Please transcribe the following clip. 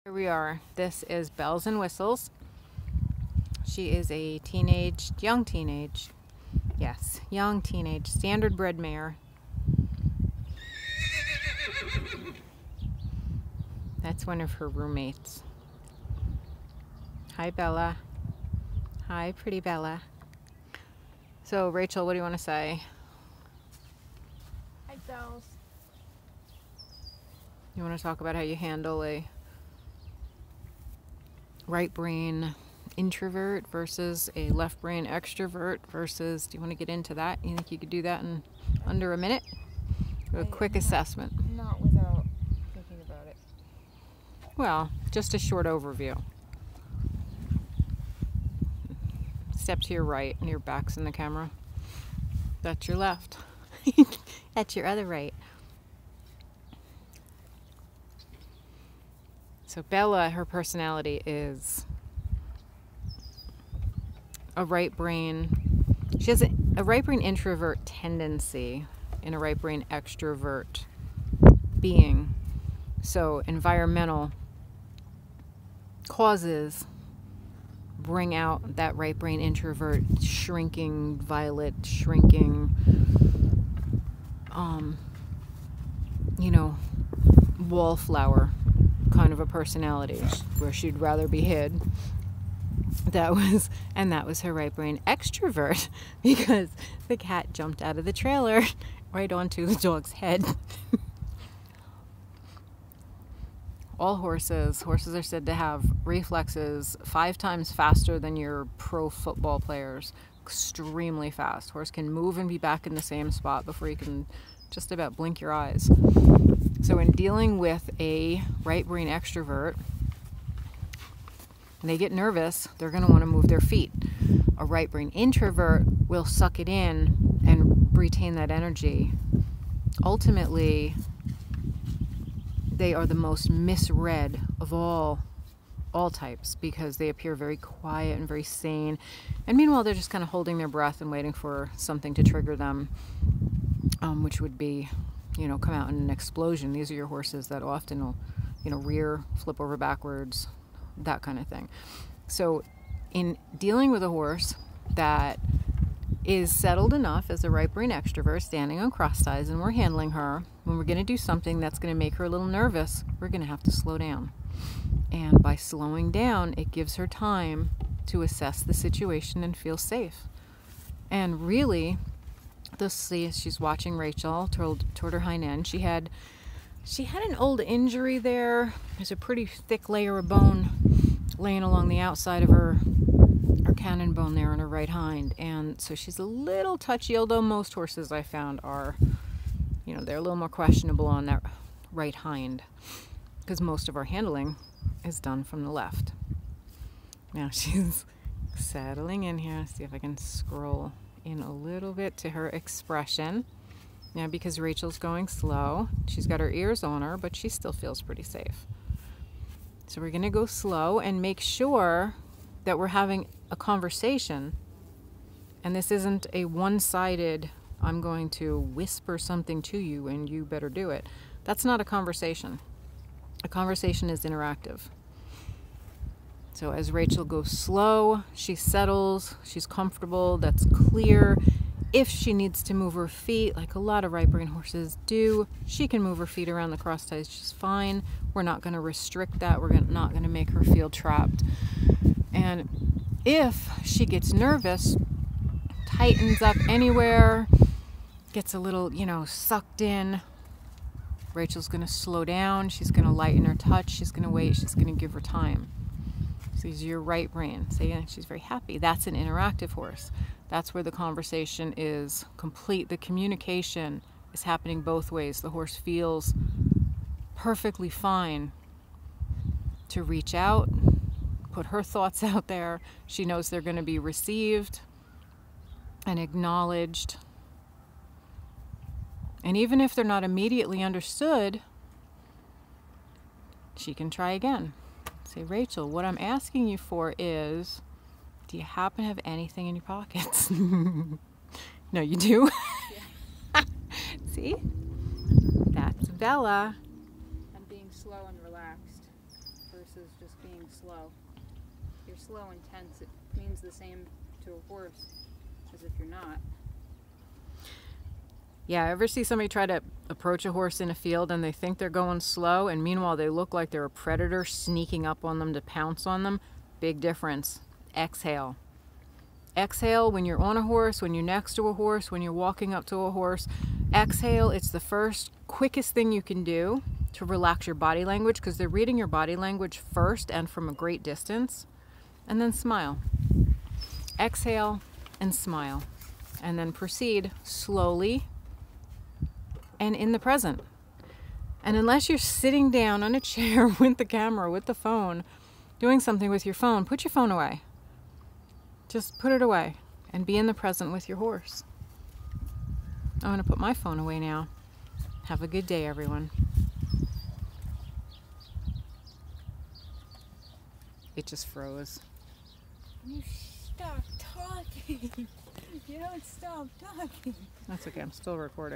Here we are. This is Bells and Whistles. She is a young teenage standard bred mare. That's one of her roommates. Hi, Bella. Hi, pretty Bella. So, Rachel, what do you want to say? Hi, Bells. You want to talk about how you handle a right brain introvert versus a left brain extrovert versus, do you want to get into that? You think you could do that in under a minute? A quick assessment. Not without thinking about it. Well, just a short overview. Step to your right and your back's in the camera. That's your left. That's your other right. So Bella, her personality is a right brain. She has a right brain introvert tendency and a right brain extrovert being. So environmental causes bring out that right brain introvert shrinking, wallflower kind of a personality where she'd rather be hid. That was her right brain extrovert because the cat jumped out of the trailer right onto the dog's head. All horses are said to have reflexes 5 times faster than your pro football players. Extremely fast. Horse can move and be back in the same spot before you can just about blink your eyes. So in dealing with a right brain extrovert, when they get nervous, they're going to want to move their feet. A right brain introvert will suck it in and retain that energy. Ultimately, they are the most misread of all types because they appear very quiet and very sane. And meanwhile, they're just kind of holding their breath and waiting for something to trigger them, which would be, come out in an explosion. These are your horses that often will, rear, flip over backwards, that kind of thing. So in dealing with a horse that is settled enough as a right brain extrovert standing on cross ties and we're handling her, when we're going to do something that's going to make her a little nervous, we're going to have to slow down. And by slowing down, it gives her time to assess the situation and feel safe. And really, they'll see as she's watching Rachel toward her hind end, she had an old injury there. There's a pretty thick layer of bone laying along the outside of her cannon bone there on her right hind. And so she's a little touchy, although most horses I found are, they're a little more questionable on that right hind because most of our handling is done from the left. Now she's settling in here. See if I can scroll in a little bit to her expression. Now, because Rachel's going slow, she's got her ears on her, but she still feels pretty safe. So we're going to go slow and make sure that we're having a conversation. And this isn't a one-sided, I'm going to whisper something to you and you better do it. That's not a conversation. A conversation is interactive. So as Rachel goes slow, she settles, she's comfortable, that's clear. If she needs to move her feet, like a lot of right brain horses do, she can move her feet around the cross ties just fine. We're not going to restrict that. We're not going to make her feel trapped. And if she gets nervous, tightens up anywhere, gets a little, sucked in, Rachel's going to slow down. She's going to lighten her touch. She's going to wait. She's going to give her time. So these are your right brain. See, she's very happy. That's an interactive horse. That's where the conversation is complete. The communication is happening both ways. The horse feels perfectly fine to reach out, put her thoughts out there. She knows they're going to be received and acknowledged. And even if they're not immediately understood, she can try again. Say, Rachel, what I'm asking you for is, do you happen to have anything in your pockets? No, you do? Yeah. See? That's Bella. I'm being slow and relaxed versus is just being slow. If you're slow and tense, it means the same to a horse as if you're not. Yeah, ever see somebody try to approach a horse in a field and they think they're going slow, and meanwhile they look like they're a predator sneaking up on them to pounce on them? Big difference. Exhale. Exhale when you're on a horse, when you're next to a horse, when you're walking up to a horse. Exhale, it's the first, quickest thing you can do to relax your body language, because they're reading your body language first and from a great distance. And then smile. Exhale and smile. And then proceed slowly and in the present. And unless you're sitting down on a chair with the camera, with the phone, doing something with your phone, put your phone away. Just put it away and be in the present with your horse. I'm going to put my phone away now. Have a good day, everyone. It just froze. You stop talking. You don't stop talking. That's okay, I'm still recording.